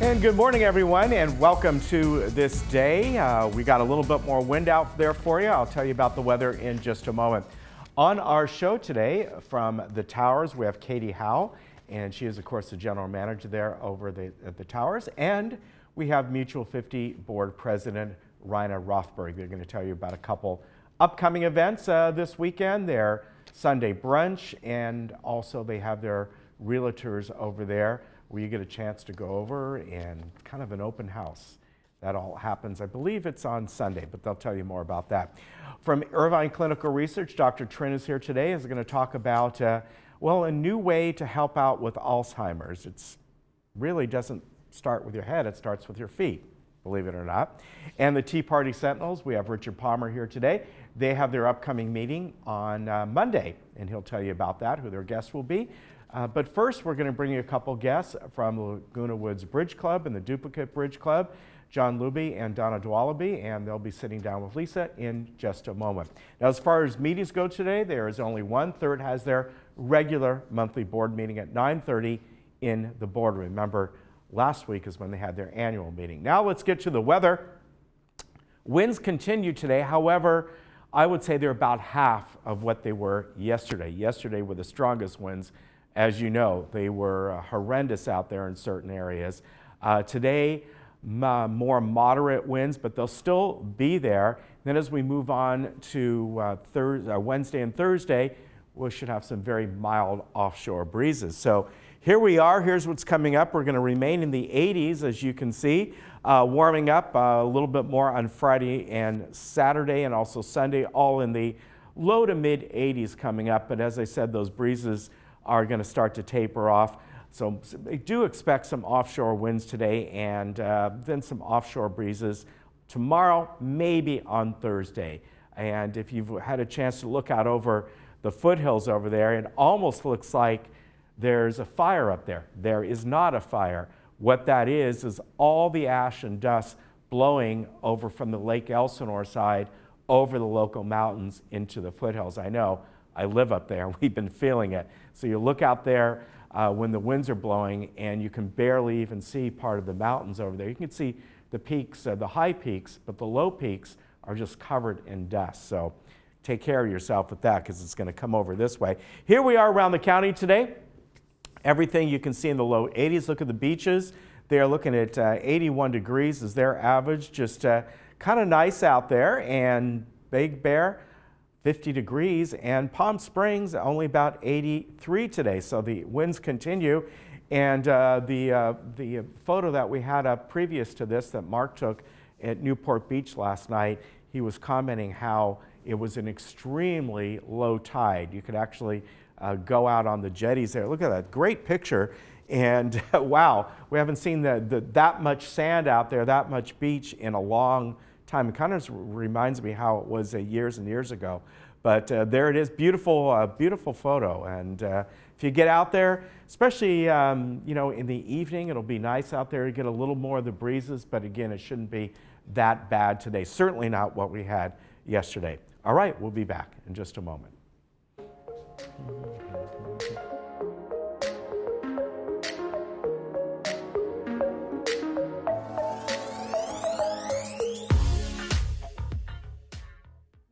And good morning, everyone, and welcome to this day. We got a little bit more wind out there for you. I'll tell you about the weather in just a moment. On our show today from the Towers, we have Katie Howe, and she is, of course, the general manager there over at the Towers. And we have Mutual 50 Board President Raina Rothberg. They're going to tell you about a couple upcoming events this weekend, their Sunday brunch, and also they have their realtors over there, where you get a chance to go over and kind of an open house. That all happens, I believe it's on Sunday, but they'll tell you more about that. From Irvine Clinical Research, Dr. Trin is here today. Is going to talk about, well, a new way to help out with Alzheimer's. It's really doesn't start with your head, it starts with your feet, believe it or not. And the Tea Party Sentinels, we have Richard Palmer here today. They have their upcoming meeting on Monday, and he'll tell you about that, who their guests will be. But first, we're going to bring you a couple guests from the Laguna Woods Bridge Club and the Duplicate Bridge Club, John Luby and Donna Dwalaby, and they'll be sitting down with Lisa in just a moment. Now, as far as meetings go today, there is only one. Third has their regular monthly board meeting at 9:30 in the boardroom. Remember, last week is when they had their annual meeting. Now let's get to the weather. Winds continue today. However, I would say they're about half of what they were yesterday. Yesterday were the strongest winds. As you know, they were horrendous out there in certain areas. Today, more moderate winds, but they'll still be there. Then as we move on to Wednesday and Thursday, we should have some very mild offshore breezes. So here we are. Here's what's coming up. We're going to remain in the 80s, as you can see, warming up a little bit more on Friday and Saturday, and also Sunday, all in the low to mid 80s coming up. But as I said, those breezes are going to start to taper off. So I do expect some offshore winds today, and then some offshore breezes tomorrow, maybe on Thursday. And if you've had a chance to look out over the foothills over there, it almost looks like there's a fire up there. There is not a fire. What that is all the ash and dust blowing over from the Lake Elsinore side over the local mountains into the foothills. I know, I live up there, we've been feeling it. So you look out there when the winds are blowing, and you can barely even see part of the mountains over there. You can see the peaks, the high peaks, but the low peaks are just covered in dust. So take care of yourself with that, because it's going to come over this way. Here we are around the county today. Everything you can see in the low 80s. Look at the beaches. They're looking at 81 degrees is their average. Just kind of nice out there. And Big Bear, 50 degrees, and Palm Springs only about 83 today. So the winds continue. And the photo that we had up previous to this that Mark took at Newport Beach last night, he was commenting how it was an extremely low tide. You could actually go out on the jetties there. Look at that great picture. And wow, we haven't seen that much sand out there, that much beach in a long time. It kind of reminds me how it was years and years ago. But there it is, beautiful, beautiful photo. And if you get out there, especially you know, in the evening, it'll be nice out there to get a little more of the breezes. But again, it shouldn't be that bad today. Certainly not what we had yesterday. All right, we'll be back in just a moment.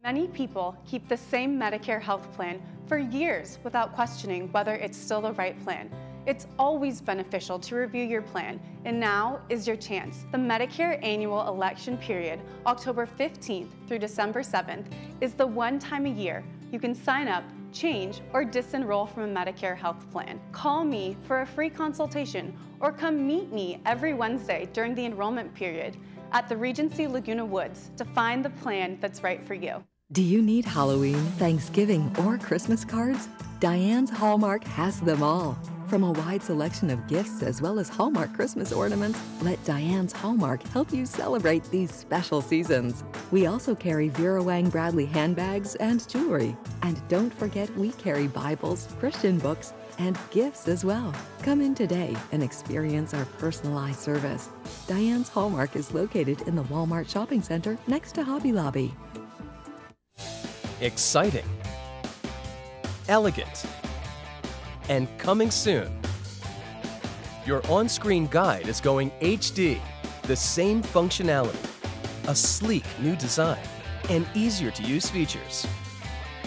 Many people keep the same Medicare health plan for years without questioning whether it's still the right plan. It's always beneficial to review your plan, and now is your chance. The Medicare annual election period, October 15th through December 7th, is the one time a year you can sign up, change, or disenroll from a Medicare health plan. Call me for a free consultation, or come meet me every Wednesday during the enrollment period at the Regency Laguna Woods to find the plan that's right for you. Do you need Halloween, Thanksgiving, or Christmas cards? Diane's Hallmark has them all. From a wide selection of gifts as well as Hallmark Christmas ornaments, let Diane's Hallmark help you celebrate these special seasons. We also carry Vera Wang Bradley handbags and jewelry. And don't forget, we carry Bibles, Christian books, and gifts as well. Come in today and experience our personalized service. Diane's Hallmark is located in the Walmart Shopping Center next to Hobby Lobby. Exciting, elegant, and coming soon. Your on-screen guide is going HD, the same functionality, a sleek new design, and easier to use features.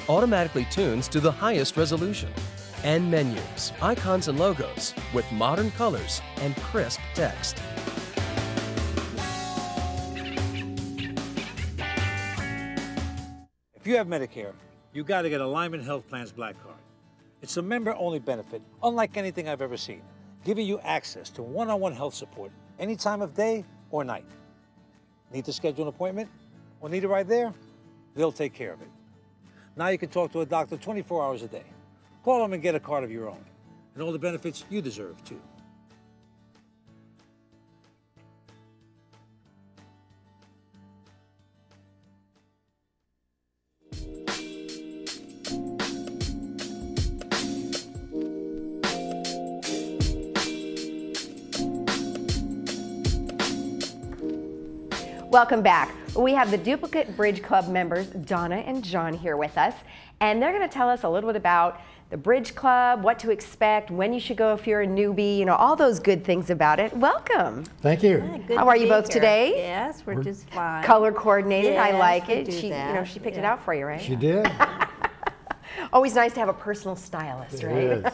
Automatically tunes to the highest resolution, and menus, icons, and logos with modern colors and crisp text. If you have Medicare, you got to get Alignment Health Plan's Black Card. It's a member-only benefit, unlike anything I've ever seen, giving you access to one-on-one health support any time of day or night. Need to schedule an appointment or need it right there? They'll take care of it. Now you can talk to a doctor 24 hours a day. Call them and get a card of your own, and all the benefits you deserve, too. Welcome back. We have the Duplicate Bridge Club members, Donna and John, here with us, and they're going to tell us a little bit about the Bridge Club, what to expect, when you should go if you're a newbie, you know, all those good things about it. Welcome. Thank you. Yeah, how are you both today? Yes, we're just fine. Color coordinated, yes, I like it. She, she picked it out for you, right? She did. Always nice to have a personal stylist, right?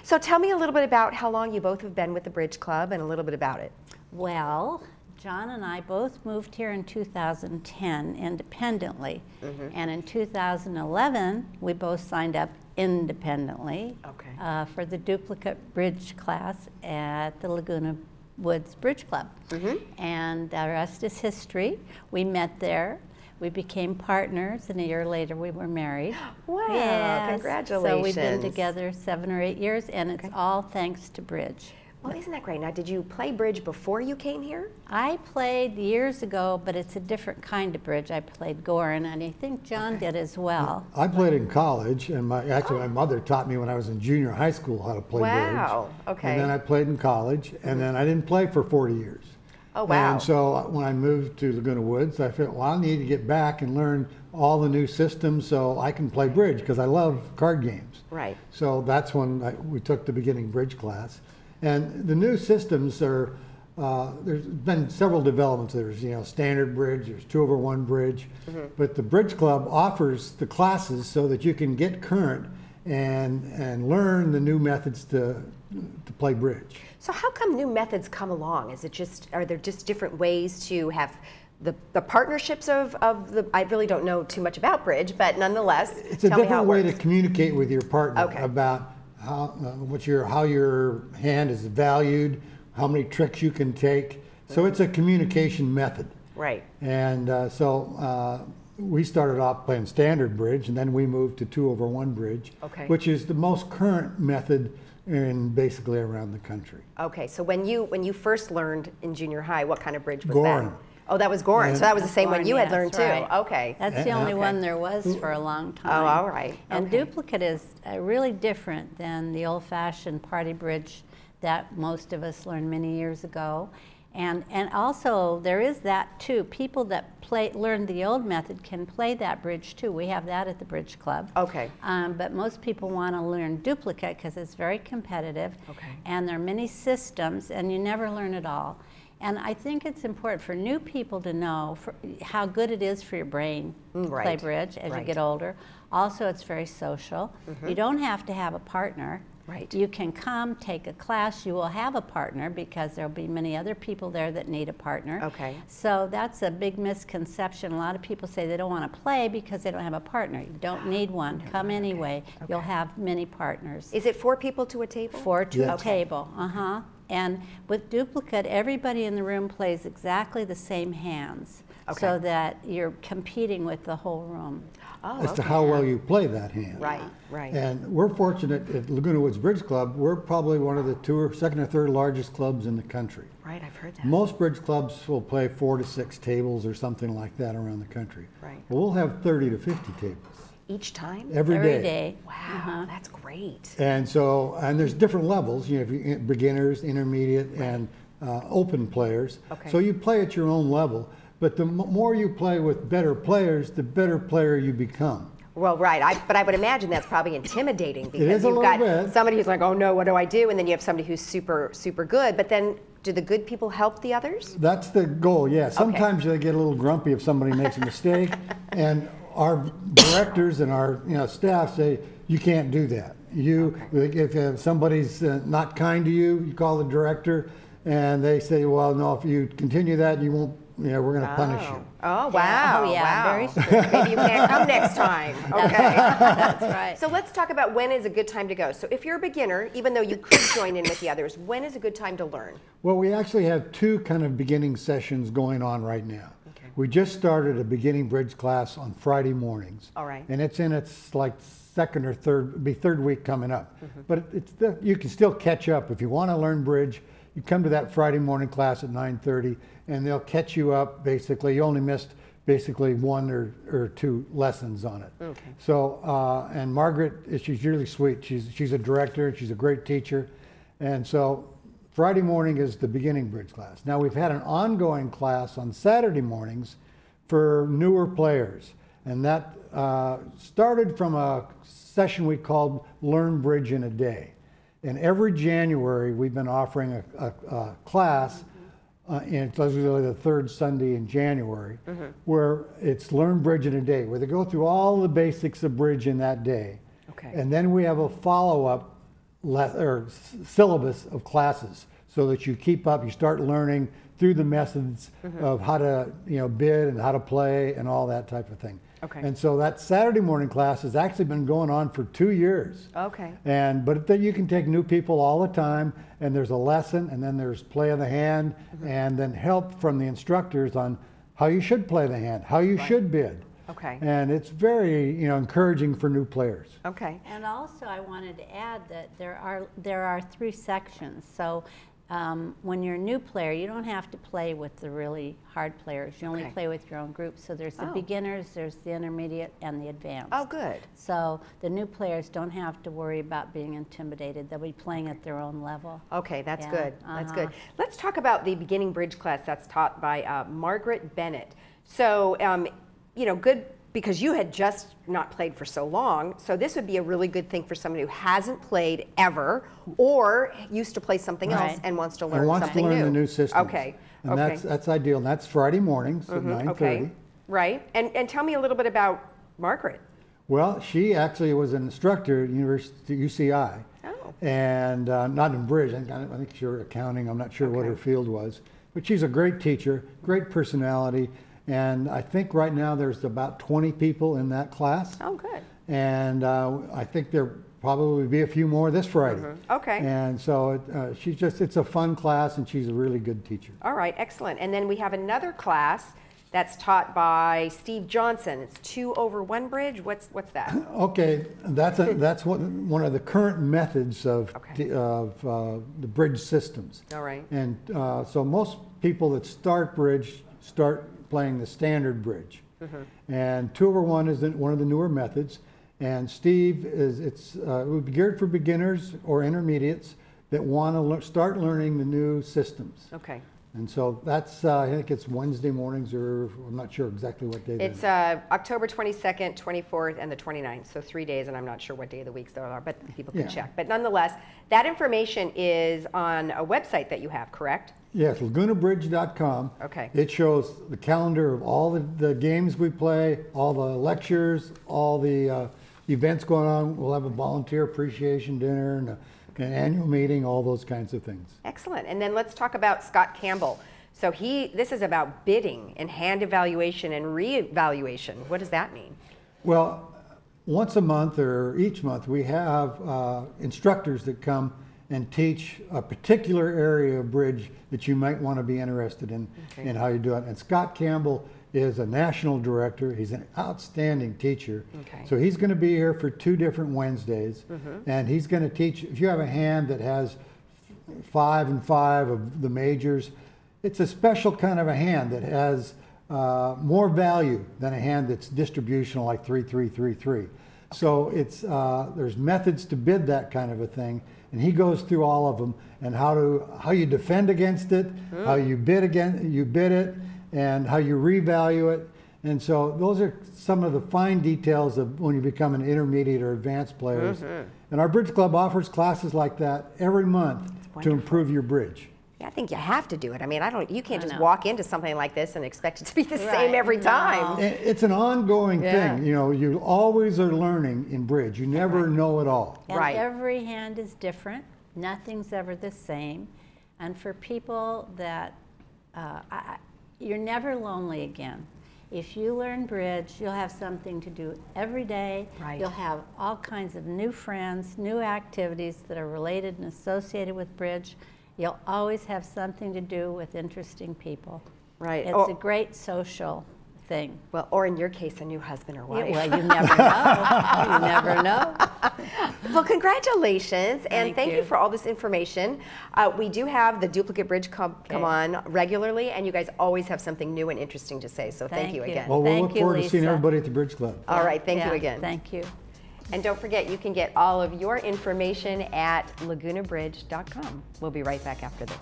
So tell me a little bit about how long you both have been with the Bridge Club and a little bit about it. Well, John and I both moved here in 2010 independently, and in 2011 we both signed up independently for the duplicate bridge class at the Laguna Woods Bridge Club. And the rest is history. We met there. We became partners, and a year later we were married. Wow, yes. congratulations. So we've been together 7 or 8 years, and it's all thanks to bridge. Well, isn't that great? Now, did you play bridge before you came here? I played years ago, but it's a different kind of bridge. I played Gorin, and I think John did as well. I played in college, and my mother taught me when I was in junior high school how to play bridge. Wow, okay. And then I played in college, and then I didn't play for 40 years. Oh, wow. And so when I moved to Laguna Woods, I felt, well, I need to get back and learn all the new systems so I can play bridge, because I love card games. Right. So that's when we took the beginning bridge class. And the new systems are, there's been several developments. There's, standard bridge, there's 2/1 bridge. But the Bridge Club offers the classes so that you can get current and learn the new methods to play bridge. So how come new methods come along? Are there just different ways to have the partnerships of the, I really don't know too much about bridge, but nonetheless, it's a different way to communicate with your partner about how your hand is valued, how many tricks you can take. So it's a communication method. Right. And we started off playing standard bridge, and then we moved to 2/1 bridge, which is the most current method in basically around the country. Okay, so when you first learned in junior high, what kind of bridge was Gorin. that? Oh, that was Gorin. So that was the same one you had learned too. Right. Okay. That's the only one there was for a long time. Oh, all right. And duplicate is really different than the old-fashioned party bridge that most of us learned many years ago. And also there is that too. People that learned the old method can play that bridge too. We have that at the Bridge Club. Okay. But most people want to learn duplicate because it's very competitive. Okay. And there are many systems, and you never learn it all. And I think it's important for new people to know how good it is for your brain to play bridge as you get older. Also, it's very social. You don't have to have a partner. Right. You can come, take a class. You will have a partner because there'll be many other people there that need a partner. Okay. So that's a big misconception. A lot of people say they don't want to play because they don't have a partner. You don't need one. Come anyway. You'll have many partners. Is it 4 people to a table? 4 to a table. And with duplicate, everybody in the room plays exactly the same hands, so that you're competing with the whole room. As to how well you play that hand. Right, right. And we're fortunate at Laguna Woods Bridge Club, we're probably one of the second or third largest clubs in the country. Right, I've heard that. Most bridge clubs will play 4 to 6 tables or something like that around the country. Right. Well, we'll have 30 to 50 tables. Each time? Every day. Wow, that's great. And so, and there's different levels, you have beginners, intermediate, and open players. So you play at your own level, but the more you play with better players, the better player you become. Well, right. But I would imagine that's probably intimidating because a you've got little bit. somebody who's like, oh no, what do I do? And then you have somebody who's super, super good. But then do the good people help the others? That's the goal, yeah. Sometimes they get a little grumpy if somebody makes a mistake, and our directors and our staff say, you can't do that. If somebody's not kind to you, you call the director, and they say, well, no, if you continue that, you won't, we're going to punish you. Oh, wow. Oh, yeah, wow. very strict. Maybe you can't come next time. Okay. That's right. So let's talk about when is a good time to go. So if you're a beginner, even though you could join in with the others, when is a good time to learn? Well, we actually have two kind of beginning sessions going on right now. Okay. We just started a beginning bridge class on Friday mornings. All right. And it's in its like second or third week coming up. But you can still catch up. If you want to learn bridge, you come to that Friday morning class at 9:30, and they'll catch you up basically. You only missed basically one or two lessons on it. Okay. So, and Margaret, she's really sweet. She's a director, she's a great teacher. And so Friday morning is the beginning bridge class. Now we've had an ongoing class on Saturday mornings for newer players. And that started from a session we called Learn Bridge in a Day. And every January we've been offering a class, and it's usually the third Sunday in January, where it's Learn Bridge in a Day, where they go through all the basics of bridge in that day. Okay. And then we have a follow-up syllabus of classes so that you keep up, you start learning through the methods of how to bid and how to play and all that type of thing. Okay. And so that Saturday morning class has actually been going on for 2 years. Okay. But then you can take new people all the time, and there's a lesson, and then there's play of the hand, and then help from the instructors on how you should play the hand, how you should bid. Okay. And it's very encouraging for new players. Okay. And also, I wanted to add that there are 3 sections. So when you're a new player, you don't have to play with the really hard players. You only play with your own group. So there's the beginners, there's the intermediate, and the advanced. Oh, good. So the new players don't have to worry about being intimidated. They'll be playing at their own level. Okay, that's Yeah, good. That's good. Let's talk about the beginning bridge class that's taught by Margaret Bennett. So, good because you had just not played for so long. So this would be a really good thing for someone who hasn't played ever or used to play something else and wants to learn something new. wants to learn the new systems. Okay. And that's ideal. And that's Friday mornings at 9:30. Okay. Right. And tell me a little bit about Margaret. Well, she actually was an instructor at UCI. Oh. And not in bridge. I think she was accounting. I'm not sure what her field was. But she's a great teacher, great personality. And I think right now there's about 20 people in that class. Oh, good. And I think there probably be a few more this Friday. Okay. And so it's a fun class, and she's a really good teacher. All right, excellent. And then we have another class that's taught by Steve Johnson. It's 2 over 1 bridge. What's that? Okay, that's one of the current methods of the bridge systems. All right. And so most people that start bridge start playing the standard bridge. And 2 over 1 is one of the newer methods. And Steve it would be geared for beginners or intermediates that want to start learning the new systems. Okay. And so that's, I think it's Wednesday mornings, or I'm not sure exactly what day. It's October 22nd, 24th, and the 29th, so 3 days, and I'm not sure what day of the week those are, but people can check. But nonetheless, that information is on a website that you have, correct? Yes, lagunabridge.com. Okay. It shows the calendar of all the games we play, all the lectures, all the events going on. We'll have a volunteer appreciation dinner and an annual meeting, all those kinds of things. Excellent. And then let's talk about Scott Campbell. So this is about bidding and hand evaluation and re-evaluation. What does that mean? Well, once a month or each month, we have instructors that come and teach a particular area of bridge that you might want to be interested in how you do it. And Scott Campbell is a national director. He's an outstanding teacher. Okay. So he's going to be here for 2 different Wednesdays. And he's going to teach, if you have a hand that has 5 and 5 of the majors, it's a special kind of a hand that has more value than a hand that's distributional like 3-3-3-3. So there's methods to bid that kind of a thing, and he goes through all of them and how you defend against it, how you bid it, and how you revalue it. And so those are some of the fine details of when you become an intermediate or advanced players. And our Bridge Club offers classes like that every month to improve your bridge. Yeah, I think you have to do it. I mean, you can't just walk into something like this and expect it to be the same every time. It's an ongoing thing. You know, you always are learning in bridge. You never know it all. And every hand is different. Nothing's ever the same. And for people that, you're never lonely again. If you learn bridge, you'll have something to do every day. You'll have all kinds of new friends, new activities that are related and associated with bridge. You'll always have something to do with interesting people. It's a great social thing. Well, or in your case, a new husband or wife. Well, you never know. You never know. Well, congratulations, and thank you for all this information. We do have the Duplicate Bridge Club come on regularly, and you guys always have something new and interesting to say, so thank you again. Well, we'll look forward to seeing everybody at the Bridge Club. All right, thank you again. Thank you. And don't forget, you can get all of your information at lagunabridge.com. We'll be right back after this.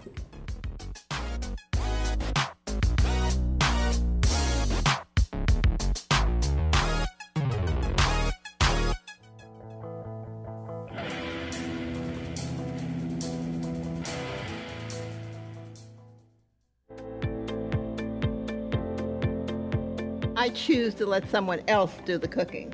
I choose to let someone else do the cooking.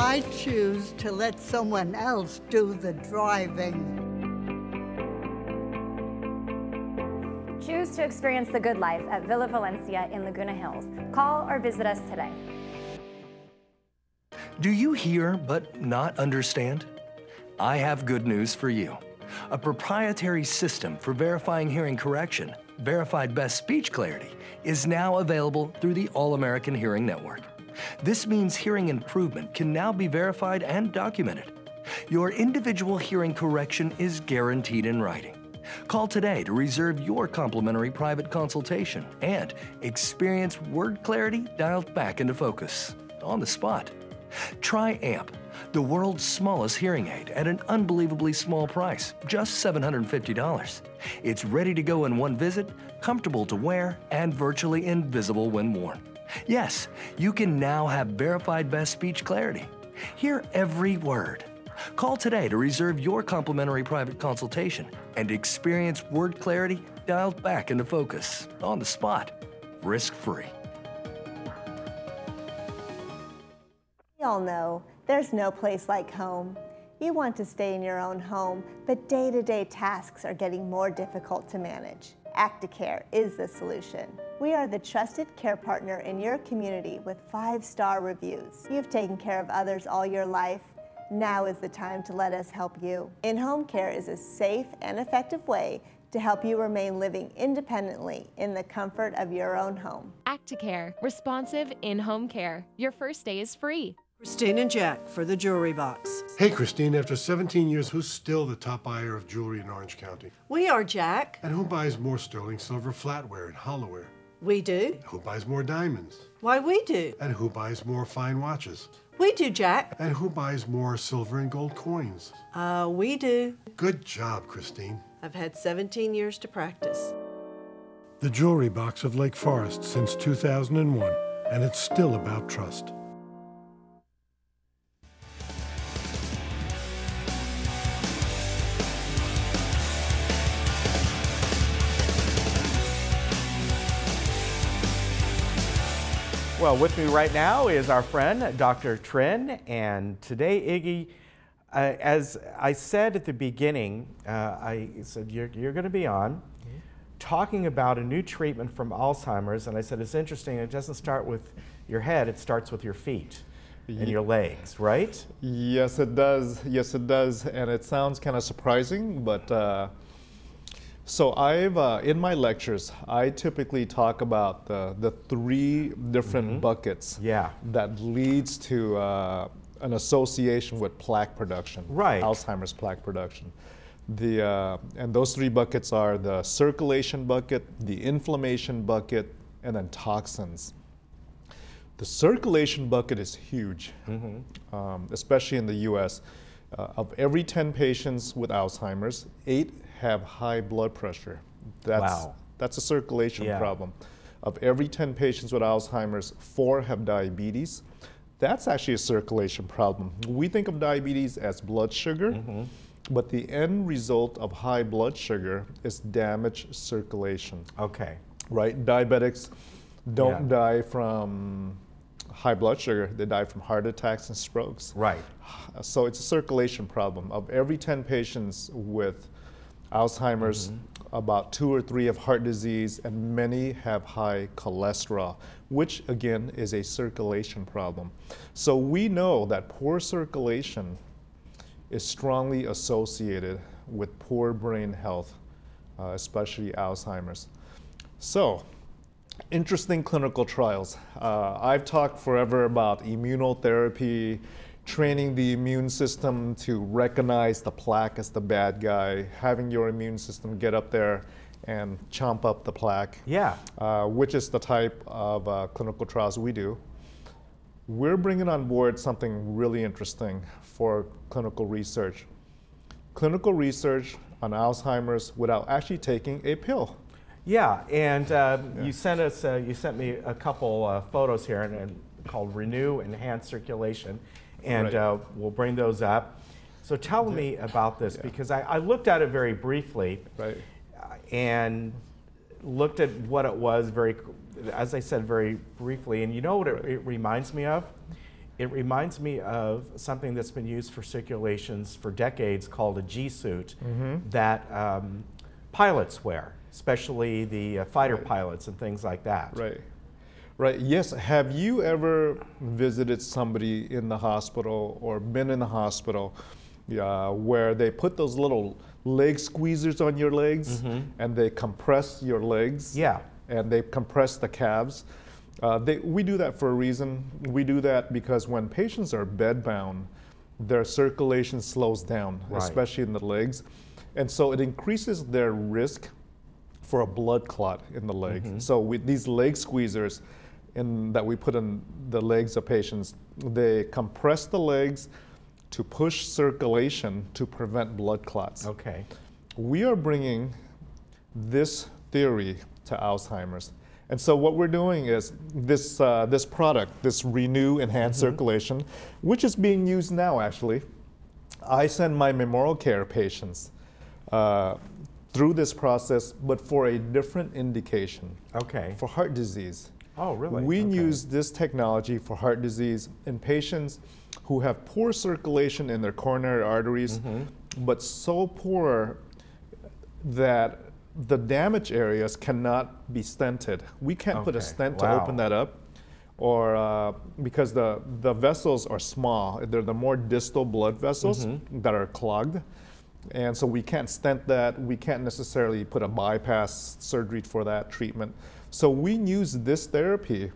I choose to let someone else do the driving. Choose to experience the good life at Villa Valencia in Laguna Hills. Call or visit us today. Do you hear but not understand? I have good news for you. A proprietary system for verifying hearing correction, Verified Best Speech Clarity, is now available through the All-American Hearing Network. This means hearing improvement can now be verified and documented. Your individual hearing correction is guaranteed in writing. Call today to reserve your complimentary private consultation and experience word clarity dialed back into focus on the spot. Try AMP, the world's smallest hearing aid at an unbelievably small price, just $750. It's ready to go in one visit, comfortable to wear, and virtually invisible when worn. Yes, you can now have verified best speech clarity. Hear every word. Call today to reserve your complimentary private consultation and experience word clarity dialed back into focus on the spot, risk-free. We all know there's no place like home. You want to stay in your own home, but day-to-day tasks are getting more difficult to manage. Acticare is the solution. We are the trusted care partner in your community with 5-star reviews. You've taken care of others all your life. Now is the time to let us help you. In-home care is a safe and effective way to help you remain living independently in the comfort of your own home. Acticare, responsive in-home care. Your first day is free. Christine and Jack for the Jewelry Box. Hey, Christine, after 17 years, who's still the top buyer of jewelry in Orange County? We are, Jack. And who buys more sterling silver flatware and hollowware? We do. Who buys more diamonds? Why, we do. And who buys more fine watches? We do, Jack. And who buys more silver and gold coins? We do. Good job, Christine. I've had 17 years to practice. The Jewelry Box of Lake Forest since 2001, and it's still about trust. Well, with me right now is our friend, Dr. Trin, and today, Iggy, as I said at the beginning, I said you're going to be on talking about a new treatment from Alzheimer's, and I said it's interesting, it doesn't start with your head, it starts with your feet and your legs, right? Yes, it does. Yes, it does, and it sounds kind of surprising, but so in my lectures, I typically talk about the 3 different buckets that leads to an association with plaque production, Alzheimer's plaque production. And those 3 buckets are the circulation bucket, the inflammation bucket, and then toxins. The circulation bucket is huge, especially in the US. Of every 10 patients with Alzheimer's, 8 have high blood pressure. That's a circulation problem. Of every 10 patients with Alzheimer's, 4 have diabetes. That's actually a circulation problem. We think of diabetes as blood sugar, but the end result of high blood sugar is damaged circulation. Okay. Right? Diabetics don't die from high blood sugar, they die from heart attacks and strokes. Right. So it's a circulation problem. Of every 10 patients with Alzheimer's, about 2 or 3 have heart disease, and many have high cholesterol, which again is a circulation problem. So we know that poor circulation is strongly associated with poor brain health, especially Alzheimer's. So, interesting clinical trials. I've talked forever about immunotherapy, training the immune system to recognize the plaque as the bad guy, having your immune system get up there and chomp up the plaque, which is the type of clinical trials we do. We're bringing on board something really interesting for clinical research. Clinical research on Alzheimer's without actually taking a pill. Yeah, and you sent me a couple photos here and called Renew Enhanced Circulation, and we'll bring those up. So tell me about this, because I looked at it very briefly, and looked at what it was as I said, very briefly, and you know what it reminds me of? It reminds me of something that's been used for circulations for decades called a G-suit that pilots wear, especially the fighter pilots and things like that. Right, yes. Have you ever visited somebody in the hospital or been in the hospital where they put those little leg squeezers on your legs and they compress your legs? And they compress the calves. We do that for a reason. We do that because when patients are bedbound, their circulation slows down, especially in the legs. And so it increases their risk for a blood clot in the leg. So with these leg squeezers that we put in the legs of patients, they compress the legs to push circulation to prevent blood clots. Okay. We are bringing this theory to Alzheimer's. And so what we're doing is this product, this Renew Enhanced Circulation, which is being used now actually. I send my memorial care patients through this process, but for a different indication. Okay. For heart disease. Oh, really? We use this technology for heart disease in patients who have poor circulation in their coronary arteries, but so poor that the damaged areas cannot be stented. We can't put a stent to open that up, or because the vessels are small. They're the more distal blood vessels that are clogged. And so we can't stent that. We can't necessarily put a bypass surgery for that treatment. So we use this therapy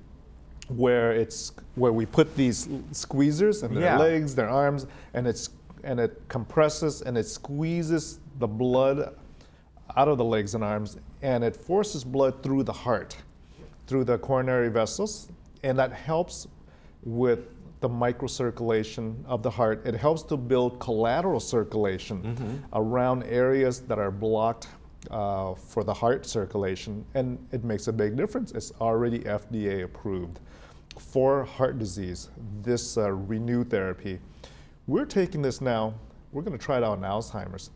where we put these squeezers in their legs, their arms, and it compresses and it squeezes the blood out of the legs and arms, and it forces blood through the heart, through the coronary vessels, and that helps with the microcirculation of the heart. It helps to build collateral circulation around areas that are blocked for the heart circulation, and it makes a big difference. It's already FDA approved for heart disease, this Renew therapy. We're taking this now, we're going to try it out on Alzheimer's,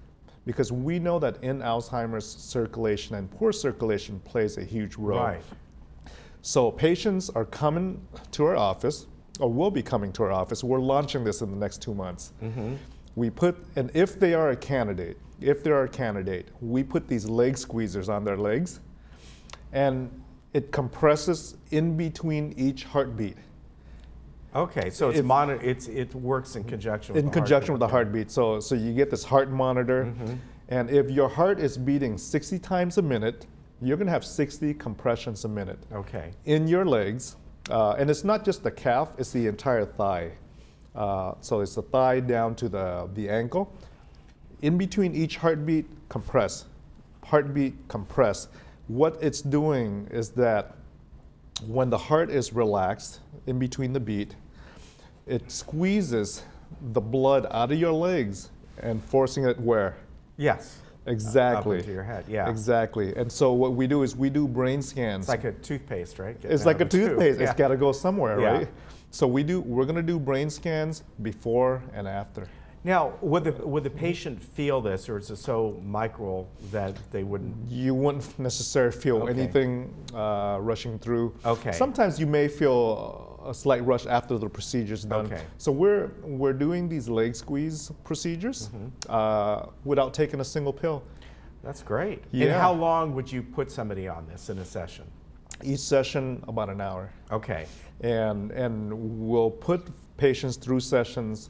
because we know that in Alzheimer's, circulation and poor circulation plays a huge role. Right. So patients are coming to our office, or will be coming to our office. We're launching this in the next 2 months. We put, and if they are a candidate, we put these leg squeezers on their legs, and it compresses in between each heartbeat. Okay, so it works in conjunction with the heartbeat. So you get this heart monitor, and if your heart is beating 60 times a minute, you're going to have 60 compressions a minute. Okay. In your legs, and it's not just the calf; it's the entire thigh. So it's the thigh down to the ankle. In between each heartbeat, compress. Heartbeat, compress. What it's doing is that when the heart is relaxed in between the beat, it squeezes the blood out of your legs and forcing it where? Yes. Exactly. Up into your head, yeah. Exactly. And so what we do is we do brain scans. It's like a toothpaste, right? It's like a toothpaste. Yeah. It's got to go somewhere, Yeah. right? So we're going to do brain scans before and after. Now, would the patient feel this, or is it so micro that they wouldn't? You wouldn't necessarily feel anything rushing through. Okay. Sometimes you may feel a slight rush after the procedure's done. Okay. So we're doing these leg squeeze procedures without taking a single pill. That's great. Yeah. And how long would you put somebody on this in a session? Each session about an hour. Okay. And we'll put patients through sessions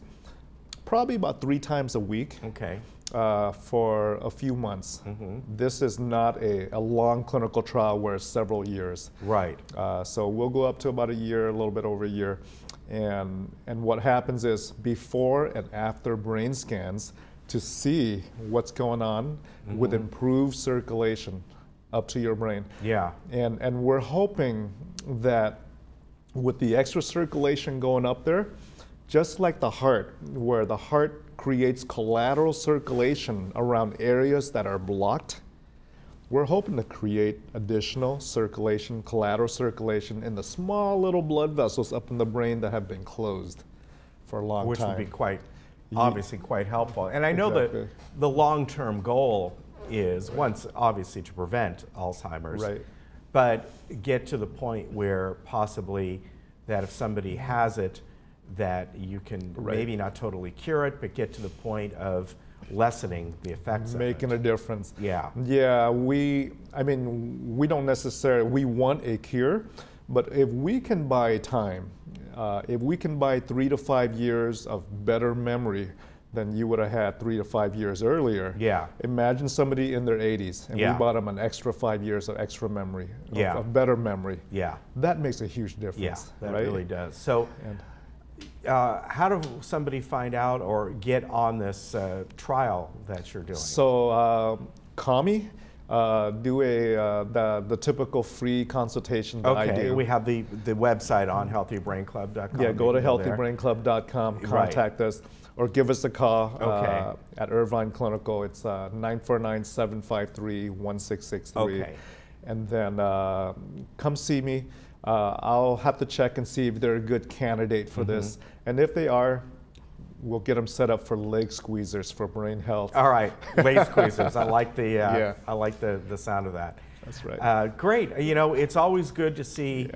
probably about 3 times a week. Okay. For a few months. This is not a long clinical trial where it's several years. Right. So we'll go up to about a year, a little bit over a year. And what happens is before and after brain scans to see what's going on with improved circulation up to your brain. Yeah. And we're hoping that with the extra circulation going up there, just like the heart, where the heart creates collateral circulation around areas that are blocked, we're hoping to create additional circulation, collateral circulation in the small little blood vessels up in the brain that have been closed for a long Which time. would be quite, obviously quite helpful. And I know that the long-term goal is, once obviously to prevent Alzheimer's, right, but get to the point where possibly that if somebody has it, that you can maybe not totally cure it, but get to the point of lessening the effects making of it. a difference. Yeah. Yeah, we don't necessarily, we want a cure, but if we can buy time, if we can buy 3 to 5 years of better memory than you would have had 3 to 5 years earlier. Yeah. Imagine somebody in their 80s and we bought them an extra 5 years of extra memory, of better memory. Yeah. That makes a huge difference. Yeah, that right? really does. So, how does somebody find out or get on this trial that you're doing? So, call me. Do the typical free consultation that I do. We have the website on healthybrainclub.com. Yeah, go to healthybrainclub.com, contact us, or give us a call at Irvine Clinical. It's 949-753-1663. Okay. And then come see me. I'll have to check and see if they're a good candidate for this. And if they are, we'll get them set up for leg squeezers for brain health. All right, leg squeezers. I like the I like the sound of that. That's right. Great. You know, it's always good to see.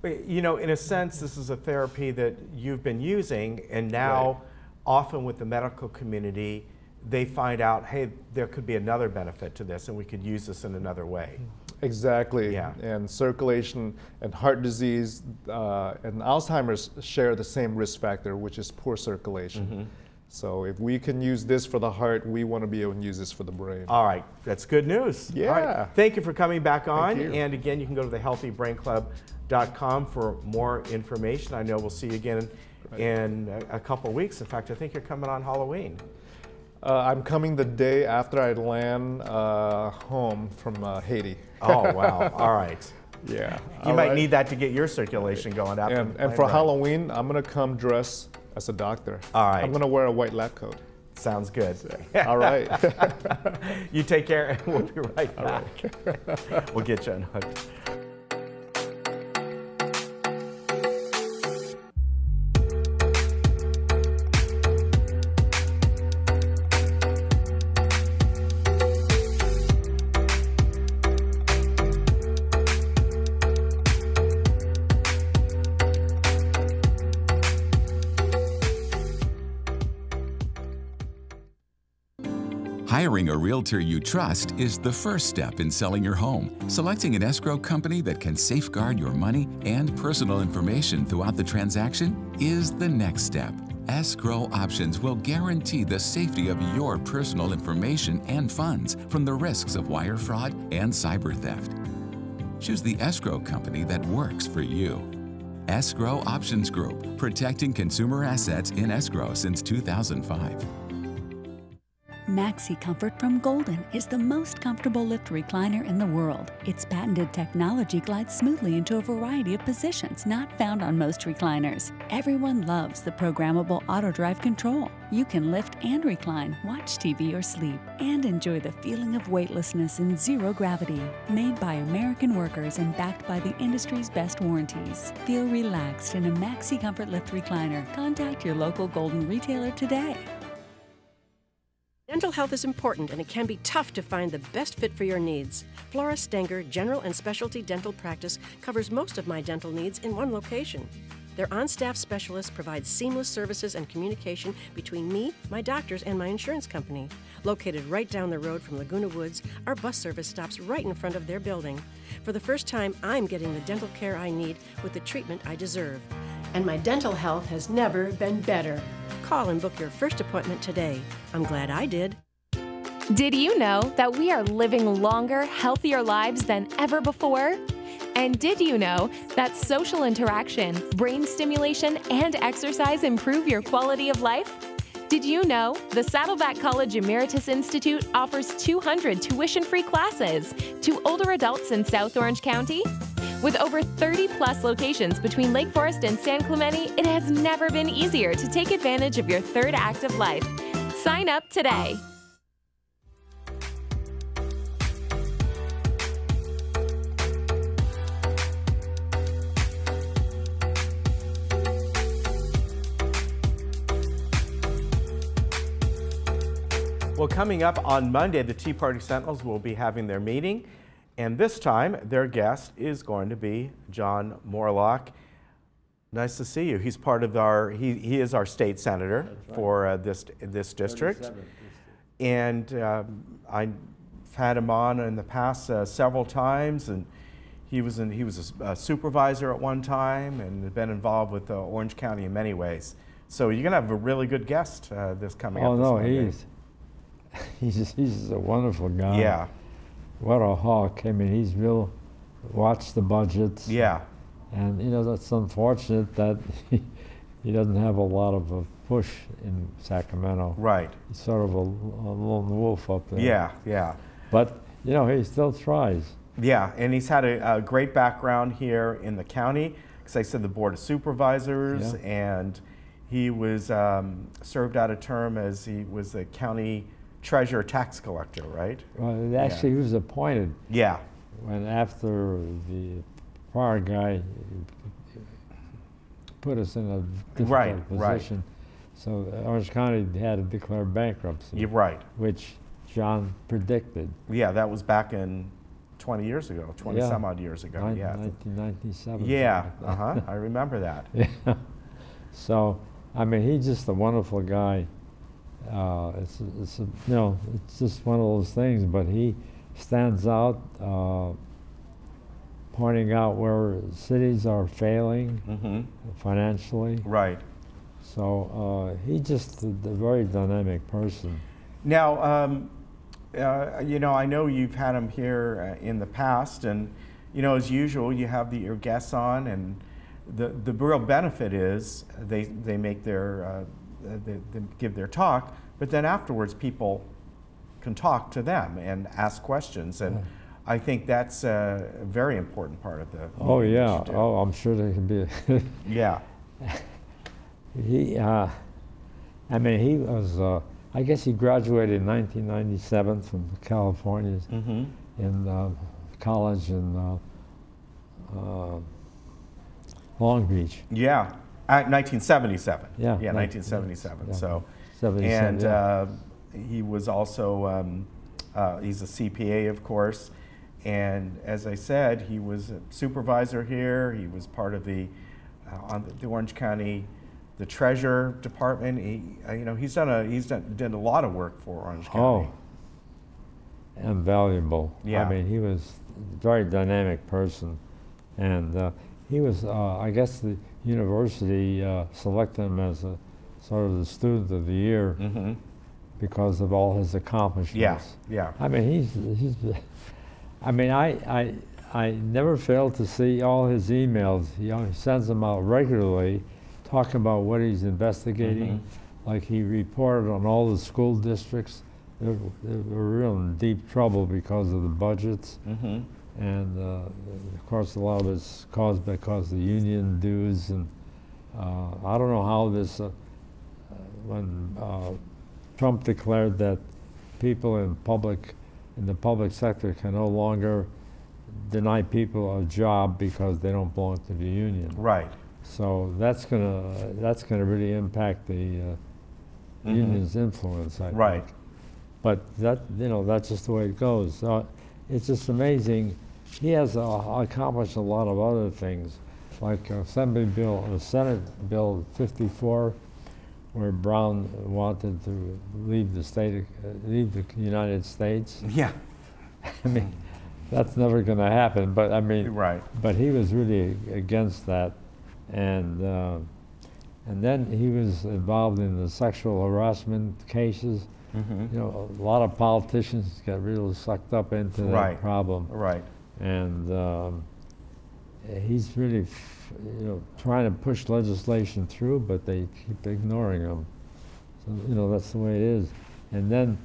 You know, in a sense, this is a therapy that you've been using, and now, often with the medical community, they find out, hey, there could be another benefit to this, and we could use this in another way. Exactly. Yeah. And circulation and heart disease and Alzheimer's share the same risk factor, which is poor circulation. So if we can use this for the heart, we want to be able to use this for the brain. All right, that's good news. Yeah. All right. Thank you for coming back on. Thank you. And again, you can go to the healthybrainclub.com for more information. I know we'll see you again in a couple of weeks. In fact, I think you're coming on Halloween. I'm coming the day after I land home from Haiti. Oh, wow. All right. Yeah. You might need that to get your circulation going after. And for Halloween, I'm going to come dressed as a doctor. All right. I'm going to wear a white lab coat. Sounds good. All right. You take care, and we'll be right back. We'll get you unhooked. Hiring a realtor you trust is the first step in selling your home. Selecting an escrow company that can safeguard your money and personal information throughout the transaction is the next step. Escrow Options will guarantee the safety of your personal information and funds from the risks of wire fraud and cyber theft. Choose the escrow company that works for you. Escrow Options Group, protecting consumer assets in escrow since 2005. Maxi Comfort from Golden is the most comfortable lift recliner in the world. Its patented technology glides smoothly into a variety of positions not found on most recliners. Everyone loves the programmable auto-drive control. You can lift and recline, watch TV or sleep, and enjoy the feeling of weightlessness in zero gravity. Made by American workers and backed by the industry's best warranties. Feel relaxed in a Maxi Comfort lift recliner. Contact your local Golden retailer today. Dental health is important, and it can be tough to find the best fit for your needs. Flora Stenger General and Specialty Dental Practice covers most of my dental needs in one location. Their on-staff specialists provide seamless services and communication between me, my doctors, and my insurance company. Located right down the road from Laguna Woods, our bus service stops right in front of their building. For the first time, I'm getting the dental care I need with the treatment I deserve. And my dental health has never been better. Call and book your first appointment today. I'm glad I did. Did you know that we are living longer, healthier lives than ever before? And did you know that social interaction, brain stimulation, and exercise improve your quality of life? Did you know the Saddleback College Emeritus Institute offers 200 tuition-free classes to older adults in South Orange County? With over 30-plus locations between Lake Forest and San Clemente, it has never been easier to take advantage of your third active life. Sign up today. Well, coming up on Monday, the Tea Party Sentinels will be having their meeting, and this time their guest is going to be John Morlock. Nice to see you. He's part of our, he is our state senator for this district. And I've had him on in the past several times, and he was a supervisor at one time and has been involved with Orange County in many ways. So you're gonna have a really good guest this coming up. Oh this no, Monday. he's a wonderful guy. Yeah. What a hawk. I mean, he's real, watch the budgets. Yeah. And, you know, that's unfortunate that he doesn't have a lot of a push in Sacramento. Right. He's sort of a lone wolf up there. Yeah, yeah. But, you know, he still tries. Yeah, and he's had a great background here in the county, because I said the Board of Supervisors, and he was served out a term as he was the county treasurer tax collector, right? Well, actually, he was appointed. Yeah. When after the prior guy put us in a difficult position. So Orange County had to declare bankruptcy. You're right. Which John predicted. Yeah, that was back in 20 years ago, 20 some odd years ago. 1997. Yeah, I remember that. Yeah. So, I mean, he's just a wonderful guy. It's just one of those things, but he stands out, pointing out where cities are failing financially. Right. So he's just a very dynamic person. Now, you know, I know you've had him here in the past, and you know, as usual, you have your guests on, and the real benefit is they make their they give their talk, but then afterwards people can talk to them and ask questions, and I think that's a very important part of the. Oh yeah. Oh, I'm sure they can be. Yeah. I mean, he was. I guess he graduated in 1997 from California in college in Long Beach. Yeah, 1977. Yeah, 1977. So, 77, and he was also he's a CPA, of course, and as I said, he was a supervisor here. He was part of the on the Orange County. The Treasurer Department, he's done a lot of work for Orange County. Oh, invaluable. Yeah. I mean, he was a very dynamic person, and he was, I guess, the university selected him as a sort of the student of the year because of all his accomplishments. Yeah. I mean, he's. I mean, I never fail to see all his emails. He sends them out regularly, talking about what he's investigating. Like he reported on all the school districts they were real in deep trouble because of the budgets. And of course, a lot of it's caused because of the union dues. And I don't know how this, when Trump declared that people in the public sector can no longer deny people a job because they don't belong to the union. Right. So that's gonna really impact the union's influence, I think. But that's just the way it goes. It's just amazing. He has accomplished a lot of other things, like Senate Bill 54, where Brown wanted to leave the United States. Yeah. I mean, that's never going to happen. But I mean, right. But he was really against that, and then he was involved in the sexual harassment cases. You know, a lot of politicians got really sucked up into that problem. Right. And he's really, trying to push legislation through, but they keep ignoring him. So, that's the way it is. And then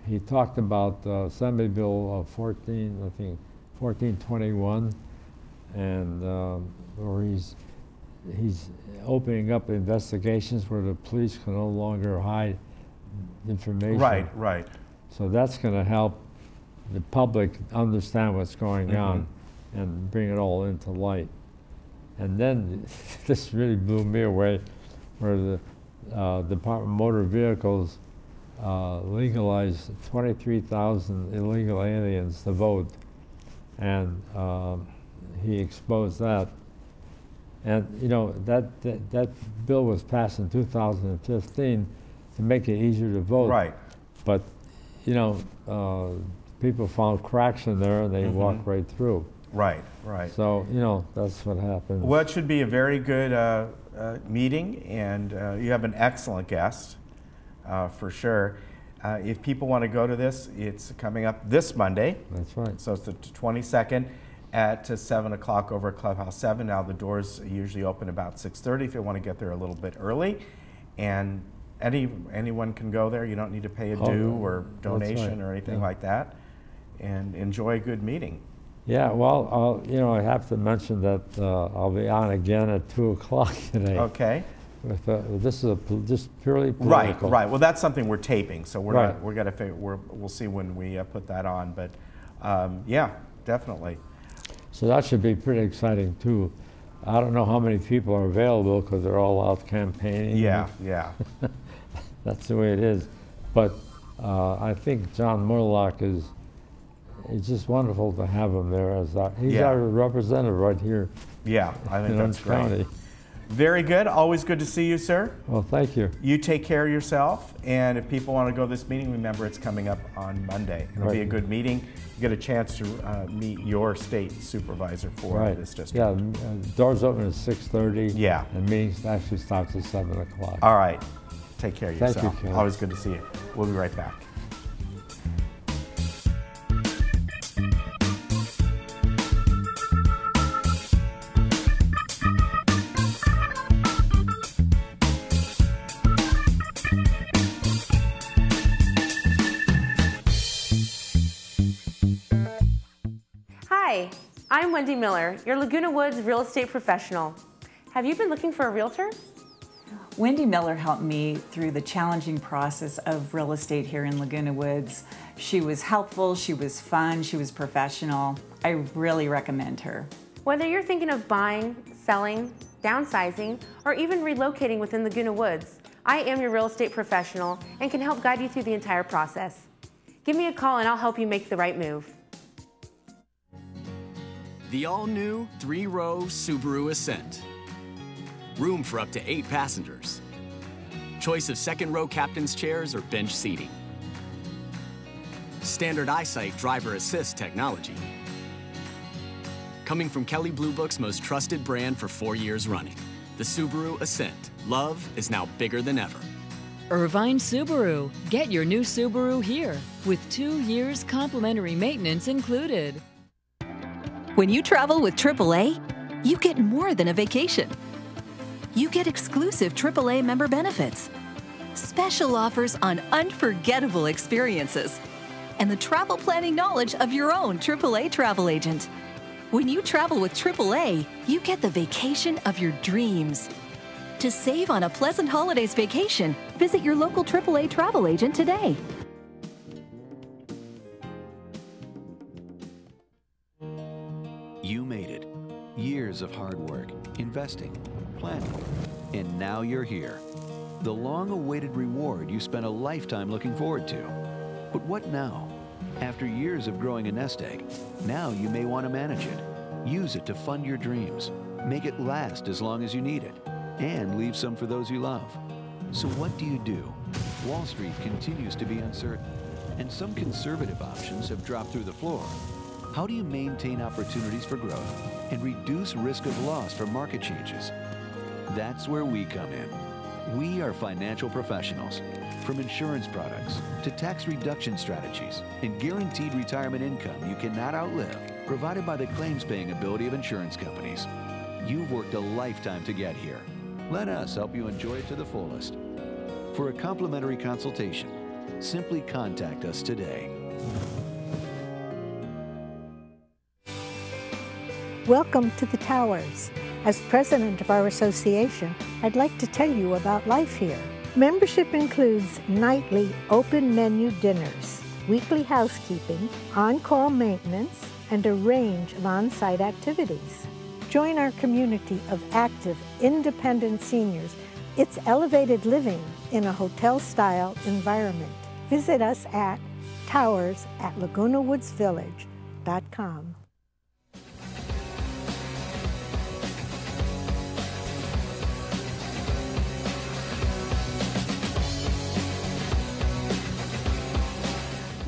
he talked about Assembly Bill 1421, and where he's opening up investigations where the police can no longer hide information. Right. So that's going to help the public understand what's going on and bring it all into light. And then this really blew me away, where the Department of Motor Vehicles legalized 23,000 illegal aliens to vote, and he exposed that. And that bill was passed in 2015 to make it easier to vote. Right. But people found cracks in there and they walked right through. Right. So that's what happened. Well, it should be a very good meeting, and you have an excellent guest for sure. If people want to go to this, it's coming up this Monday. That's right. So it's the 22nd at 7 o'clock over at Clubhouse 7. Now the doors usually open about 6:30 if you want to get there a little bit early. And anyone can go there. You don't need to pay a due or donation or anything like that. And enjoy a good meeting. Yeah, well, I have to mention that I'll be on again at 2 o'clock today. Okay. This is just purely political. Right. Well, that's something we're taping, so we'll see when we put that on. But yeah, definitely. So that should be pretty exciting too. I don't know how many people are available because they're all out campaigning. Yeah. That's the way it is. But I think John Murlock it's just wonderful to have him there as he's our representative right here. Yeah, I think that's great. County. Very good. Always good to see you, sir. Well, thank you. You take care of yourself. And if people want to go to this meeting, remember it's coming up on Monday. It'll be a good meeting. You get a chance to meet your state supervisor for this district. Yeah, doors open at 6:30. Yeah. And meetings actually starts at 7 o'clock. All right. Take care of yourself. Thank you, Ken. Always good to see you. We'll be right back. Hi, I'm Wendy Miller, your Laguna Woods real estate professional. Have you been looking for a realtor? Wendy Miller helped me through the challenging process of real estate here in Laguna Woods. She was helpful, she was fun, she was professional. I really recommend her. Whether you're thinking of buying, selling, downsizing, or even relocating within Laguna Woods, I am your real estate professional and can help guide you through the entire process. Give me a call and I'll help you make the right move. The all-new 3-row Subaru Ascent. Room for up to 8 passengers. Choice of second-row captain's chairs or bench seating. Standard eyesight driver assist technology. Coming from Kelley Blue Book's most trusted brand for 4 years running. The Subaru Ascent. Love is now bigger than ever. Irvine Subaru. Get your new Subaru here with 2 years complimentary maintenance included. When you travel with AAA, you get more than a vacation. You get exclusive AAA member benefits, special offers on unforgettable experiences, and the travel planning knowledge of your own AAA travel agent. When you travel with AAA, you get the vacation of your dreams. To save on a pleasant holidays vacation, visit your local AAA travel agent today. You made it. Years of hard work, investing, planning, and now you're here. The long-awaited reward you spent a lifetime looking forward to. But what now? After years of growing a nest egg, now you may want to manage it. Use it to fund your dreams. Make it last as long as you need it. And leave some for those you love. So what do you do? Wall Street continues to be uncertain, and some conservative options have dropped through the floor. How do you maintain opportunities for growth and reduce risk of loss from market changes? That's where we come in. We are financial professionals. From insurance products to tax reduction strategies and guaranteed retirement income you cannot outlive, provided by the claims-paying ability of insurance companies. You've worked a lifetime to get here. Let us help you enjoy it to the fullest. For a complimentary consultation, simply contact us today. Welcome to the Towers. As president of our association, I'd like to tell you about life here. Membership includes nightly open menu dinners, weekly housekeeping, on-call maintenance, and a range of on-site activities. Join our community of active, independent seniors. It's elevated living in a hotel-style environment. Visit us at towers@lagunawoodsvillage.com.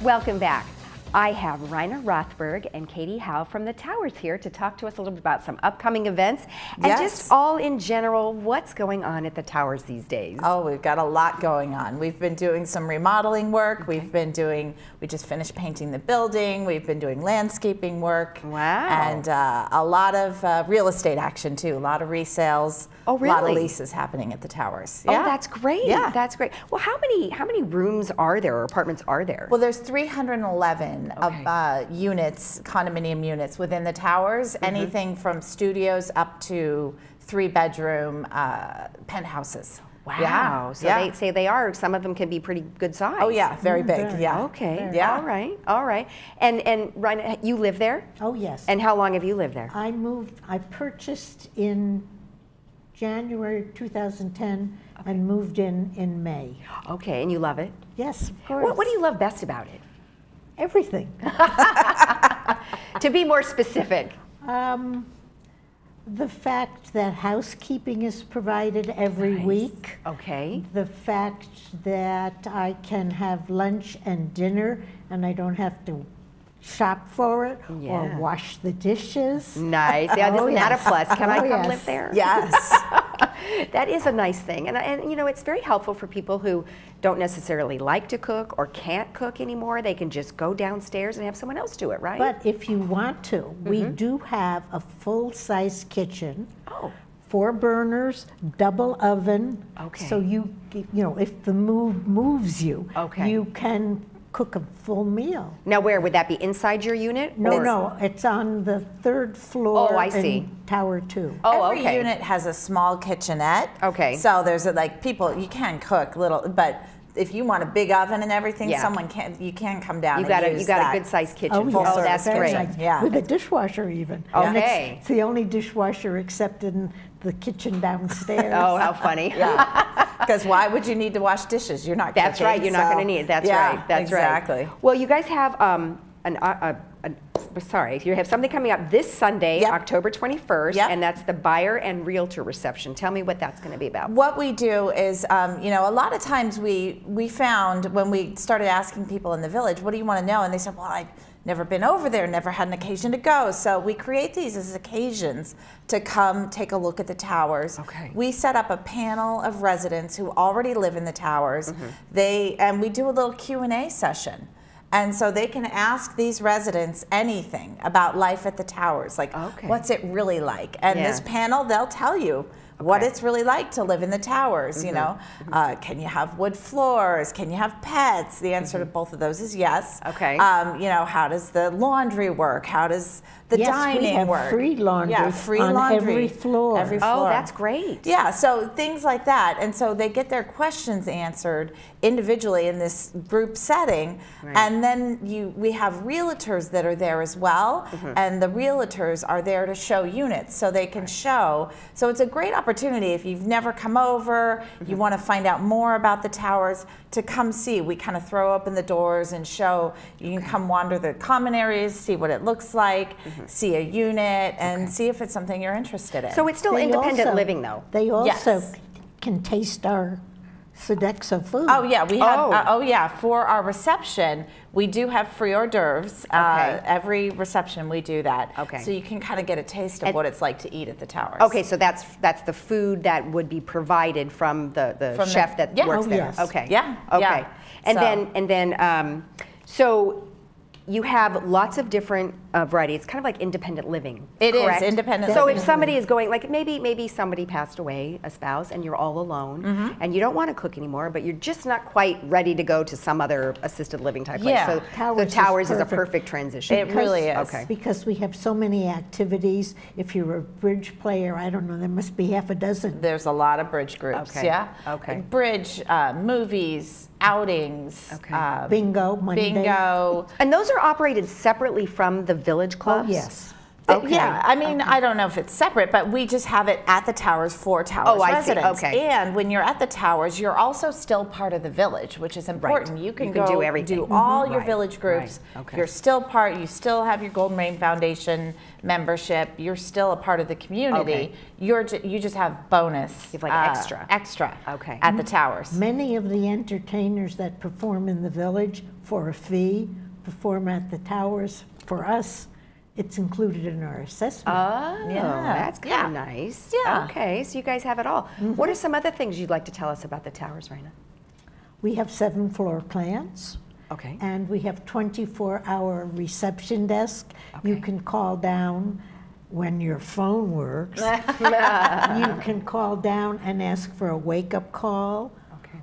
Welcome back. I have Raina Rothberg and Katie Howe from the Towers here to talk to us a little bit about some upcoming events and just all in general, what's going on at the Towers these days? Oh, we've got a lot going on. We've been doing some remodeling work. We just finished painting the building. We've been doing landscaping work. Wow. And a lot of real estate action too. A lot of resales. Oh, really? A lot of leases happening at the Towers. Oh, that's great. Yeah. That's great. Well, how many rooms are there or apartments are there? Well, there's 311 units, condominium units within the Towers. Anything from studios up to 3-bedroom penthouses. Wow. Yeah. So they say some of them can be pretty good size. Oh yeah, very big. Yeah. Okay. Yeah. All right. All right. And Raina, you live there? Oh yes. And how long have you lived there? I purchased in January 2010 and moved in May. Okay, and you love it? Yes, of course. What do you love best about it? Everything. To be more specific. The fact that housekeeping is provided every week. Okay. The fact that I can have lunch and dinner and I don't have to shop for it or wash the dishes. Nice. Yeah, isn't that a plus? Can I come live there? Yes. That is a nice thing. And you know, it's very helpful for people who don't necessarily like to cook or can't cook anymore. They can just go downstairs and have someone else do it, right? But if you want to, we do have a full-size kitchen. Oh. 4 burners, double oven. Okay. So you know, if the mood moves you, you can cook a full meal. Now where, would that be inside your unit? No, it's on the 3rd floor. Oh, I see. In Tower 2. Oh, Every unit has a small kitchenette. Okay. So there's people, you can cook little, but if you want a big oven and everything, you can come down. You got a good sized kitchen. Oh, that's great. Nice. Yeah. With a dishwasher even. Okay. It's the only dishwasher except in the kitchen downstairs. Oh, how funny. Yeah. Because why would you need to wash dishes? You're not That's cooking, right, you're not going to need it. That's right. That's exactly. right. Well, you guys have you have something coming up this Sunday, October 21st, and that's the buyer and realtor reception. Tell me what that's going to be about. What we do is, you know, a lot of times we found when we started asking people in the village, what do you want to know? And they said, well, I've never been over there, never had an occasion to go. So we create these as occasions to come take a look at the Towers. Okay. We set up a panel of residents who already live in the Towers. And we do a little Q&A session. And so they can ask these residents anything about life at the Towers, like what's it really like? And this panel, they'll tell you what it's really like to live in the towers, you know. Can you have wood floors? Can you have pets? The answer to both of those is yes. Okay. You know, how does the laundry work? How does the dining we have work? free laundry on every floor. Every floor. Oh, that's great. Yeah, so things like that. And so they get their questions answered individually in this group setting. Right. And then we have realtors that are there as well. And the realtors are there to show units so they can show. So it's a great opportunity if you've never come over, you want to find out more about the towers, to come see. We kind of throw open the doors and show. You can come wander the common areas, see what it looks like, see a unit, and see if it's something you're interested in. So it's still independent living, though. They also can taste our Sodexo food. Oh yeah, we have. For our reception, we do have free hors d'oeuvres. Every reception we do that. Okay. So you can kind of get a taste of what it's like to eat at the towers. Okay, so that's the food that would be provided from the chef that works there. Yes. Okay. Yeah. Okay. Yeah. And then so you have lots of different variety. It's kind of like independent living. It is correct? independent So living. if somebody is going, like maybe somebody passed away, a spouse, and you're all alone, and you don't want to cook anymore, but you're just not quite ready to go to some other assisted living type place. So the Towers is a perfect transition. It really is. Okay. Because we have so many activities. If you're a bridge player, I don't know, there must be half a dozen. There's a lot of bridge groups. Okay. Yeah. Okay. Bridge, movies, outings, bingo, Monday. bingo. And those are operated separately from the village clubs? Oh, yes. Okay. Yeah, I mean, I don't know if it's separate, but we just have it at the towers for Towers I see. residents. Okay. And when you're at the towers, you're also still part of the village, which is important. You can go do everything. do all your village groups. Okay. You're still part. You still have your Golden Rain Foundation membership. You're still a part of the community. You just have bonus. You have like extra. Okay. At the towers. Many of the entertainers that perform in the village for a fee perform at the towers. For us, it's included in our assessment. Oh, that's kind of nice. Yeah. Okay, so you guys have it all. What are some other things you'd like to tell us about the towers, Raina? We have 7 floor plans. Okay. And we have 24-hour reception desk. You can call down when your phone works. You can call down and ask for a wake-up call. Okay.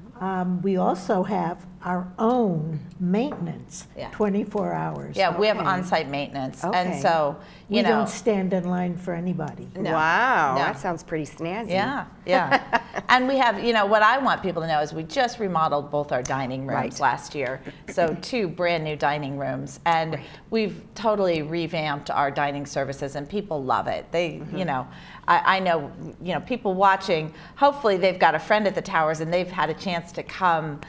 We also have our own maintenance, 24 hours. Yeah, we have on-site maintenance. And so, we don't stand in line for anybody. No. Wow, No. that sounds pretty snazzy. Yeah, yeah. And we have, what I want people to know is we just remodeled both our dining rooms last year. So 2 brand new dining rooms. And we've totally revamped our dining services and people love it. They, I know, people watching, hopefully they've got a friend at the towers and they've had a chance to come,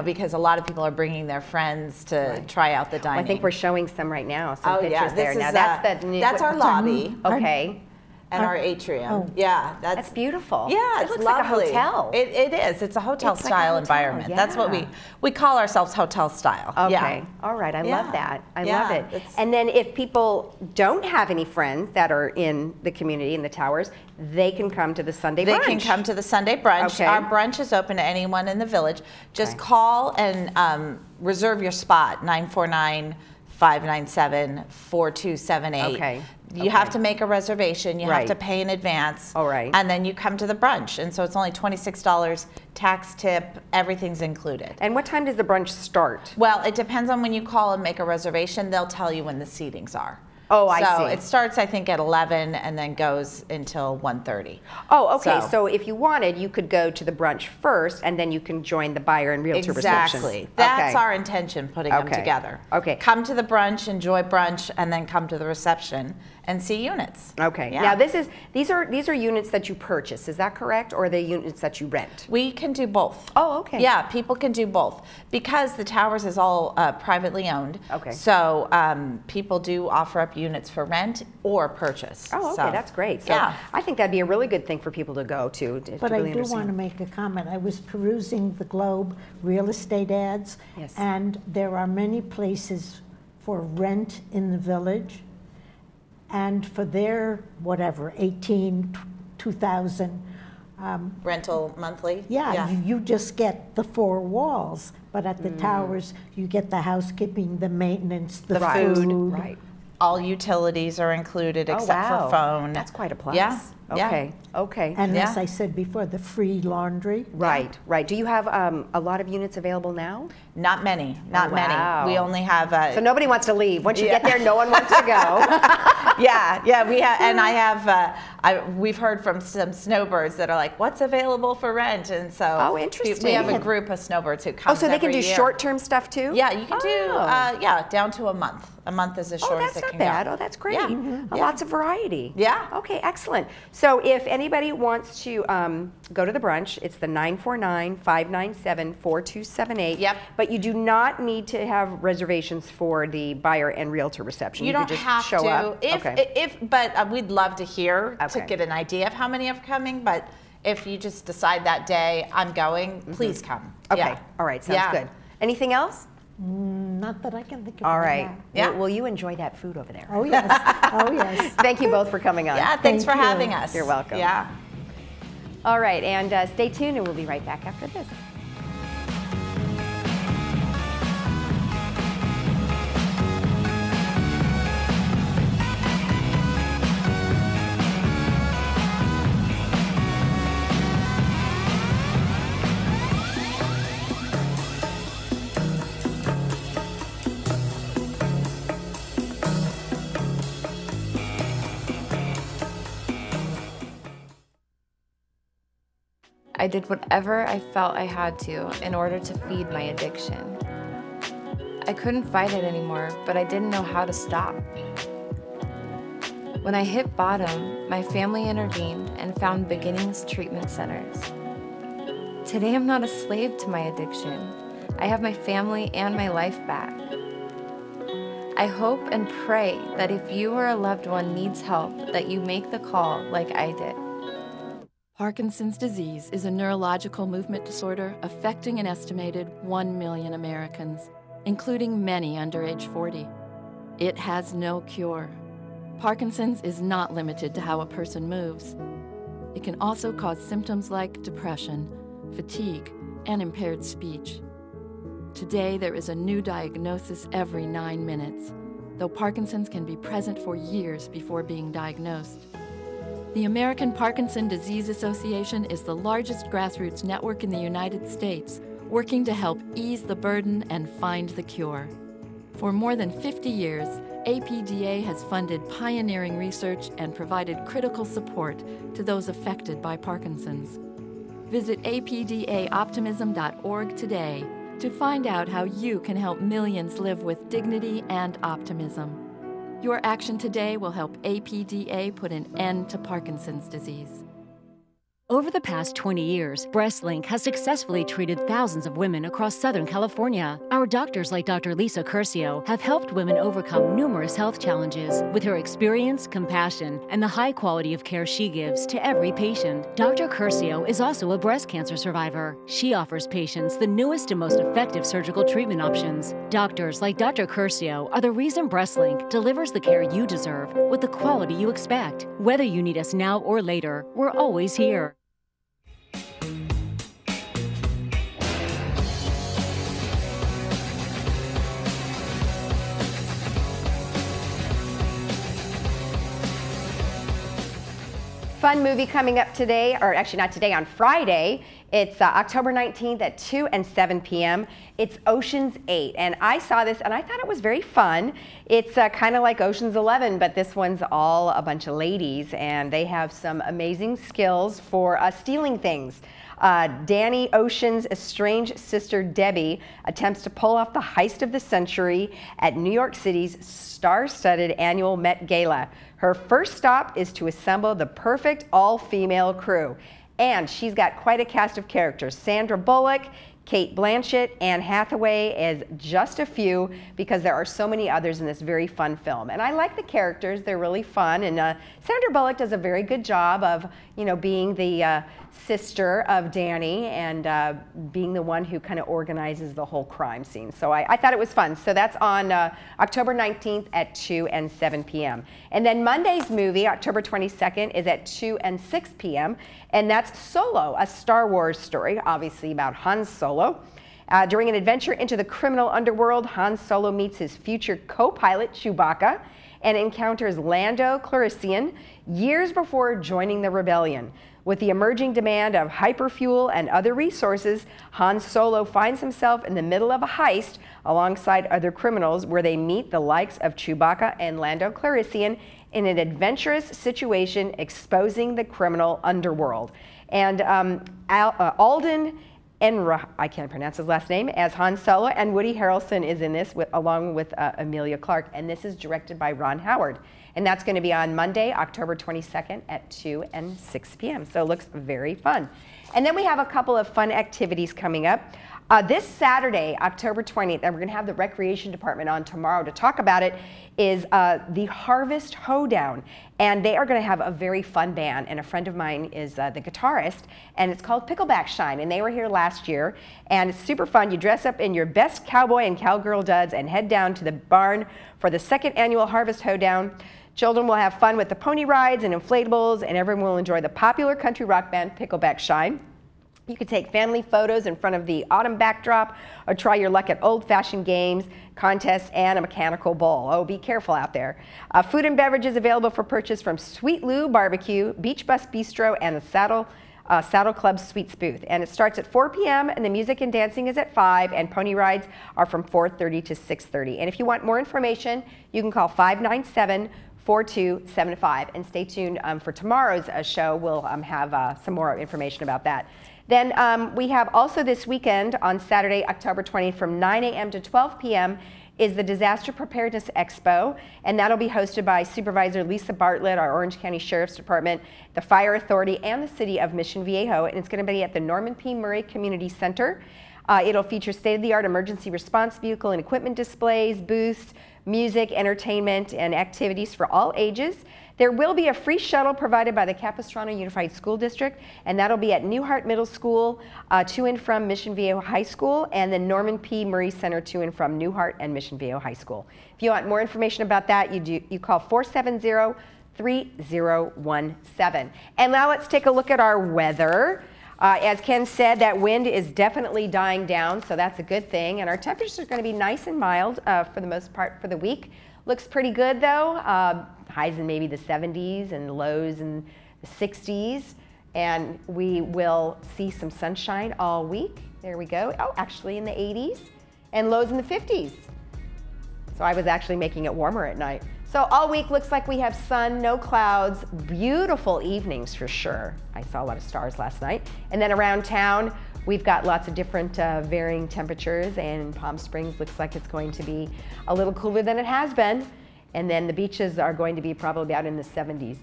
because a lot of people are bringing their friends to try out the dining. Well, I think we're showing some right now, some pictures this there. is, Now that's our lobby. Okay. And our atrium. Yeah, that's beautiful. Yeah, it it's looks lovely. like a hotel. It is. It's a hotel style environment. Yeah. That's what we call ourselves, hotel style. Okay. Yeah. All right. I love that. I Yeah, love it. And then if people don't have any friends that are in the community in the towers, they can come to the Sunday brunch. They can come to the Sunday brunch. Okay. Our brunch is open to anyone in the village. Just call and reserve your spot, 949-597-4278. Okay. You have to make a reservation. You have to pay in advance. All right. And then you come to the brunch. And so it's only $26, tax tip, everything's included. And what time does the brunch start? Well, it depends on when you call and make a reservation. They'll tell you when the seatings are. Oh, I see. So it starts, I think, at 11 and then goes until 1:30. Oh, okay. So if you wanted, you could go to the brunch first, and then you can join the buyer and realtor reception. Exactly. That's our intention, putting them together. Okay. Come to the brunch, enjoy brunch, and then come to the reception and see units. Okay. Yeah. Now these are units that you purchase. Is that correct, or are they units that you rent? We can do both. Oh, okay. Yeah, people can do both because the towers is all privately owned. Okay. So people do offer up units for rent or purchase. Oh, okay, that's great. So I think that'd be a really good thing for people to go to. But really I do want to make a comment. I was perusing the Globe real estate ads, and there are many places for rent in the village, and for their whatever 2,000 rental monthly. Yeah, you just get the 4 walls, but at the towers you get the housekeeping, the maintenance, the food. Right. All utilities are included except for phone. That's quite a plus. Yeah. Okay, okay. And as I said before, the free laundry. Right, right. Do you have a lot of units available now? Not many, not many. We only have. So nobody wants to leave. Once you get there, no one wants to go. Yeah, we have, and I have. We've heard from some snowbirds that are like, "What's available for rent?" And so, oh, interesting. We have a group of snowbirds who come. Oh, so they can do short-term stuff too? Yeah, you can do. Down to a month. A month is as short as it can go. Oh, that's not bad. Oh, that's great. Yeah. Lots of variety. Yeah. Okay, excellent. So if anybody wants to go to the brunch, it's the 949-597-4278. Yep. But you do not need to have reservations for the buyer and realtor reception. You don't just have show to. up. But we'd love to hear to get an idea of how many are coming. But if you just decide that day, I'm going, please come. Okay. Yeah. All right. Sounds good. Anything else? Not that I can think of. All right. Yeah. Will you enjoy that food over there? Oh, yes. Oh, yes. Thank you both for coming on. Yeah, thanks for having us. You're welcome. Yeah. All right, and stay tuned, and we'll be right back after this. I did whatever I felt I had to in order to feed my addiction. I couldn't fight it anymore, but I didn't know how to stop. When I hit bottom, my family intervened and found beginnings treatment centers. Today I'm not a slave to my addiction. I have my family and my life back. I hope and pray that if you or a loved one needs help, that you make the call like I did. Parkinson's disease is a neurological movement disorder affecting an estimated 1 million Americans, including many under age 40. It has no cure. Parkinson's is not limited to how a person moves. It can also cause symptoms like depression, fatigue, and impaired speech. Today, there is a new diagnosis every 9 minutes, though Parkinson's can be present for years before being diagnosed. The American Parkinson Disease Association is the largest grassroots network in the United States, working to help ease the burden and find the cure. For more than 50 years, APDA has funded pioneering research and provided critical support to those affected by Parkinson's. Visit apdaoptimism.org today to find out how you can help millions live with dignity and optimism. Your action today will help APDA put an end to Parkinson's disease. Over the past 20 years, BreastLink has successfully treated thousands of women across Southern California. Our doctors like Dr. Lisa Curcio have helped women overcome numerous health challenges with her experience, compassion, and the high quality of care she gives to every patient. Dr. Curcio is also a breast cancer survivor. She offers patients the newest and most effective surgical treatment options. Doctors like Dr. Curcio are the reason BreastLink delivers the care you deserve with the quality you expect. Whether you need us now or later, we're always here. Fun movie coming up today, or actually not today, on Friday. It's October 19th at 2 and 7 p.m. It's Ocean's 8, and I saw this and I thought it was very fun. It's kind of like Ocean's 11, but this one's all a bunch of ladies, and they have some amazing skills for stealing things. Danny Ocean's estranged sister Debbie attempts to pull off the heist of the century at New York City's star-studded annual Met Gala. Her first stop is to assemble the perfect all-female crew. And she's got quite a cast of characters. Sandra Bullock, Kate Blanchett, Anne Hathaway as just a few, because there are so many others in this very fun film. And I like the characters, they're really fun. And Sandra Bullock does a very good job of, being the sister of Danny and being the one who kind of organizes the whole crime scene. So I thought it was fun. So that's on October 19th at 2 and 7 p.m. And then Monday's movie, October 22nd, is at 2 and 6 p.m. And that's Solo, a Star Wars story, obviously about Han Solo. During an adventure into the criminal underworld, Han Solo meets his future co-pilot Chewbacca and encounters Lando Calrissian years before joining the rebellion. With the emerging demand of hyperfuel and other resources, Han Solo finds himself in the middle of a heist alongside other criminals where they meet the likes of Chewbacca and Lando Calrissian in an adventurous situation exposing the criminal underworld. And Alden Enra, I can't pronounce his last name, as Han Solo, and Woody Harrelson is in this along with Emilia Clarke, and this is directed by Ron Howard. And that's going to be on Monday, October 22nd at 2 and 6 p.m. So it looks very fun. And then we have a couple of fun activities coming up. This Saturday, October 20th, and we're going to have the Recreation Department on tomorrow to talk about it, is the Harvest Hoedown. And they are going to have a very fun band. And a friend of mine is the guitarist, and it's called Pickleback Shine. And they were here last year, and it's super fun. You dress up in your best cowboy and cowgirl duds and head down to the barn for the second annual Harvest Hoedown. Children will have fun with the pony rides and inflatables, and everyone will enjoy the popular country rock band Pickleback Shine. You can take family photos in front of the autumn backdrop or try your luck at old-fashioned games, contests, and a mechanical bull. Oh, be careful out there. Food and beverages available for purchase from Sweet Lou Barbecue, Beach Bus Bistro, and the Saddle Club Sweets booth. And it starts at 4 p.m. and the music and dancing is at 5, and pony rides are from 4:30 to 6:30. And if you want more information, you can call 597-4275. And stay tuned for tomorrow's show. We'll have some more information about that. Then we have also this weekend on Saturday, October 20th from 9 a.m. to 12 p.m. is the Disaster Preparedness Expo, and that'll be hosted by Supervisor Lisa Bartlett, our Orange County Sheriff's Department, the Fire Authority, and the City of Mission Viejo, and it's going to be at the Norman P. Murray Community Center. It'll feature state-of-the-art emergency response vehicle and equipment displays, booths, music, entertainment, and activities for all ages. There will be a free shuttle provided by the Capistrano Unified School District, and that'll be at Newhart Middle School to and from Mission Viejo High School, and the Norman P. Murray Center to and from Newhart and Mission Viejo High School. If you want more information about that, you call 470-3017. And now let's take a look at our weather. As Ken said, that wind is definitely dying down, so that's a good thing. And our temperatures are going to be nice and mild for the most part for the week. Looks pretty good though. Highs in maybe the 70s and lows in the 60s. And we will see some sunshine all week. There we go. Oh, actually in the 80s and lows in the 50s. So I was actually making it warmer at night. So all week looks like we have sun, no clouds, beautiful evenings for sure. I saw a lot of stars last night. And then around town, we've got lots of different varying temperatures, and Palm Springs looks like it's going to be a little cooler than it has been. And then the beaches are going to be probably out in the 70s.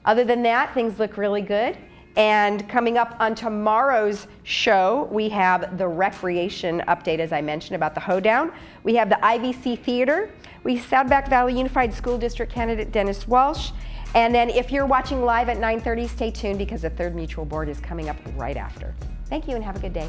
Other than that, things look really good. And coming up on tomorrow's show, we have the recreation update, as I mentioned, about the hoedown. We have the IVC Theater. We have Saddleback Valley Unified School District candidate Dennis Walsh. And then if you're watching live at 9:30, stay tuned because the Third Mutual Board is coming up right after. Thank you and have a good day.